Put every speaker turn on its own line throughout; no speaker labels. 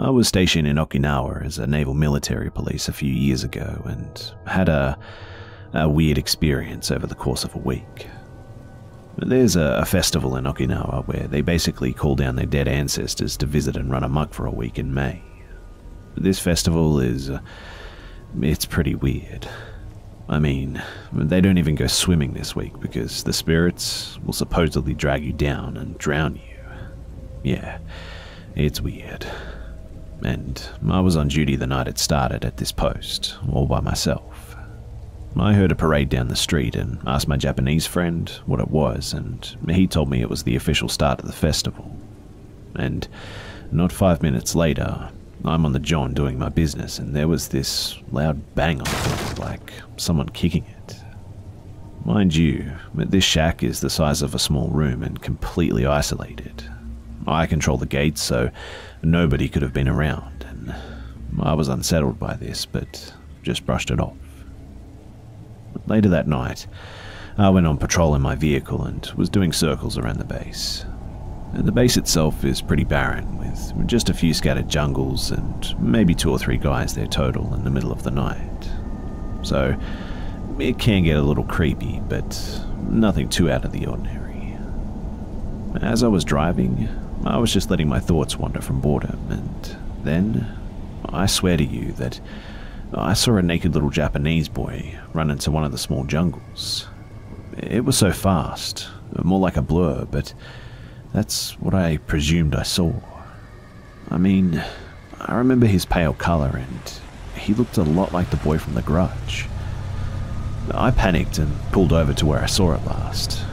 I was stationed in Okinawa as a naval military police a few years ago and had a weird experience over the course of a week. There's a festival in Okinawa where they basically call down their dead ancestors to visit and run amok for a week in May. This festival it's pretty weird. I mean, they don't even go swimming this week because the spirits will supposedly drag you down and drown you. Yeah, it's weird. And I was on duty the night it started at this post, all by myself. I heard a parade down the street and asked my Japanese friend what it was, and he told me it was the official start of the festival. And not 5 minutes later, I'm on the john doing my business, and there was this loud bang on the floor, like someone kicking it. Mind you, this shack is the size of a small room and completely isolated. I control the gates, so nobody could have been around, and I was unsettled by this, but just brushed it off. Later that night, I went on patrol in my vehicle and was doing circles around the base. The base itself is pretty barren, with just a few scattered jungles and maybe 2 or 3 guys there total in the middle of the night. So, it can get a little creepy, but nothing too out of the ordinary. As I was driving, I was just letting my thoughts wander from boredom, and then, I swear to you that I saw a naked little Japanese boy run into one of the small jungles. It was so fast, more like a blur, but that's what I presumed I saw. I mean, I remember his pale colour, and he looked a lot like the boy from The Grudge. I panicked and pulled over to where I saw it last.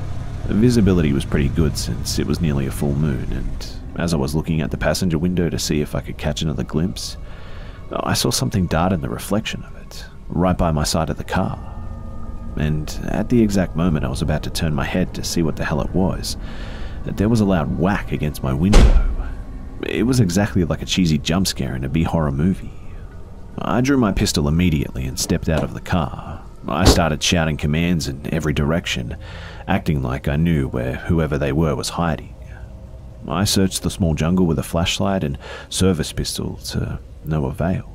Visibility was pretty good since it was nearly a full moon, and as I was looking at the passenger window to see if I could catch another glimpse, I saw something dart in the reflection of it, right by my side of the car. And at the exact moment I was about to turn my head to see what the hell it was, there was a loud whack against my window. It was exactly like a cheesy jump scare in a B-horror movie. I drew my pistol immediately and stepped out of the car. I started shouting commands in every direction, acting like I knew where whoever they were was hiding. I searched the small jungle with a flashlight and service pistol to no avail.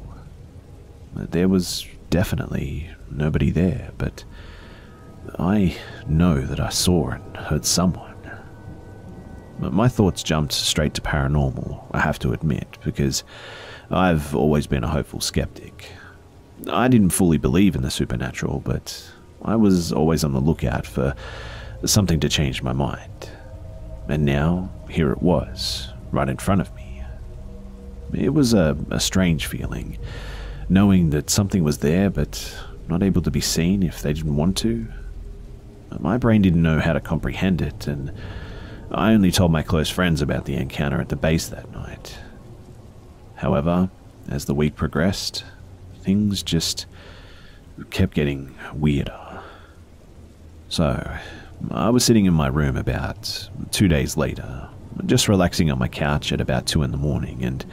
There was definitely nobody there, but I know that I saw and heard someone. My thoughts jumped straight to paranormal, I have to admit, because I've always been a hopeful skeptic. I didn't fully believe in the supernatural, but I was always on the lookout for something to change my mind. And now, here it was, right in front of me. It was a strange feeling, knowing that something was there, but not able to be seen if they didn't want to. My brain didn't know how to comprehend it, and I only told my close friends about the encounter at the base that night. However, as the week progressed, things just kept getting weirder. So, I was sitting in my room about 2 days later, just relaxing on my couch at about 2 in the morning, and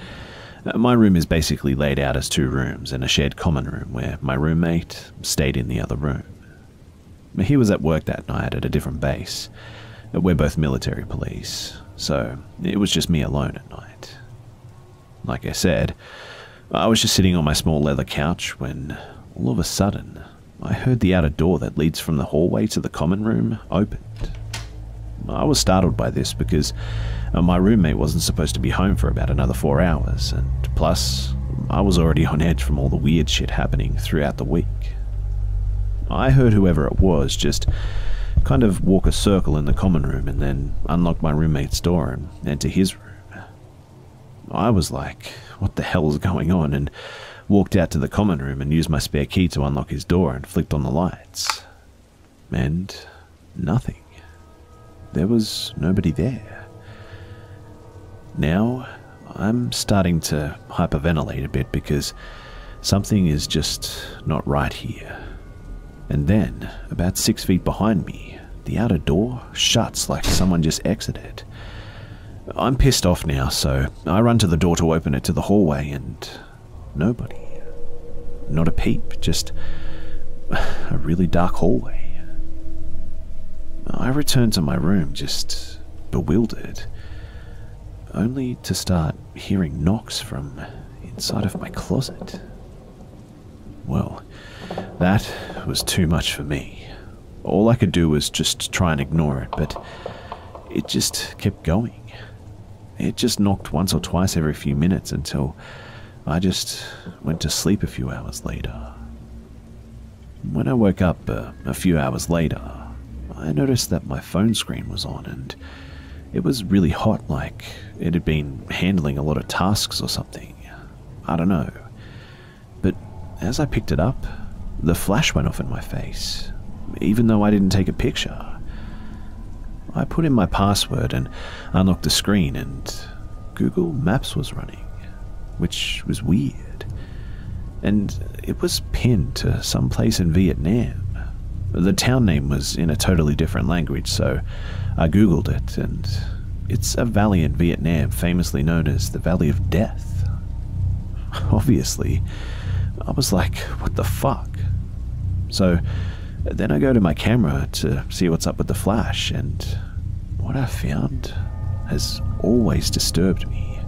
my room is basically laid out as 2 rooms and a shared common room where my roommate stayed in the other room. He was at work that night at a different base. We're both military police, so it was just me alone at night. Like I said, I was just sitting on my small leather couch when, all of a sudden, I heard the outer door that leads from the hallway to the common room opened. I was startled by this because my roommate wasn't supposed to be home for about another 4 hours, and plus, I was already on edge from all the weird shit happening throughout the week. I heard whoever it was just kind of walk a circle in the common room and then unlock my roommate's door and enter his room. I was like, what the hell is going on, and walked out to the common room and used my spare key to unlock his door and flicked on the lights. And nothing. There was nobody there. Now, I'm starting to hyperventilate a bit because something is just not right here. And then, about 6 feet behind me, the outer door shuts like someone just exited. I'm pissed off now, so I run to the door to open it to the hallway, and nobody. Not a peep, just a really dark hallway. I return to my room, just bewildered. only to start hearing knocks from inside of my closet. Well, that was too much for me. All I could do was just try and ignore it, but it just kept going. It just knocked once or twice every few minutes until I just went to sleep a few hours later. When I woke up a few hours later, I noticed that my phone screen was on and it was really hot, like it had been handling a lot of tasks or something. I don't know. But as I picked it up, the flash went off in my face, even though I didn't take a picture. I put in my password and unlocked the screen, and Google Maps was running, which was weird. And it was pinned to some place in Vietnam. The town name was in a totally different language, so I googled it, and it's a valley in Vietnam famously known as the Valley of Death. Obviously, I was like, what the fuck? So then I go to my camera to see what's up with the flash, and what I found has always disturbed me.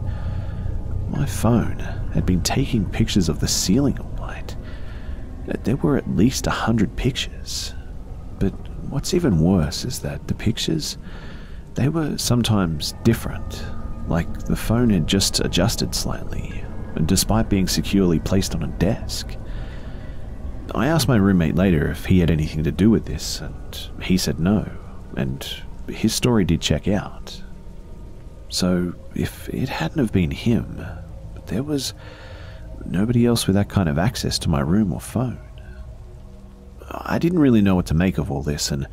My phone had been taking pictures of the ceiling all night. There were at least 100 pictures. But what's even worse is that the pictures, they were sometimes different. Like the phone had just adjusted slightly, despite being securely placed on a desk. I asked my roommate later if he had anything to do with this, and he said no, and his story did check out. So if it hadn't have been him, there was nobody else with that kind of access to my room or phone. I didn't really know what to make of all this, and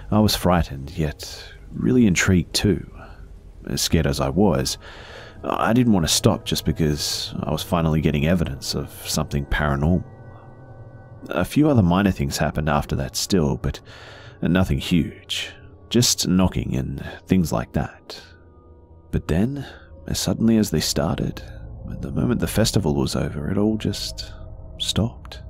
I was frightened, yet really intrigued too. As scared as I was, I didn't want to stop just because I was finally getting evidence of something paranormal. A few other minor things happened after that still, but nothing huge. Just knocking and things like that. But then, as suddenly as they started, the moment the festival was over, it all just stopped.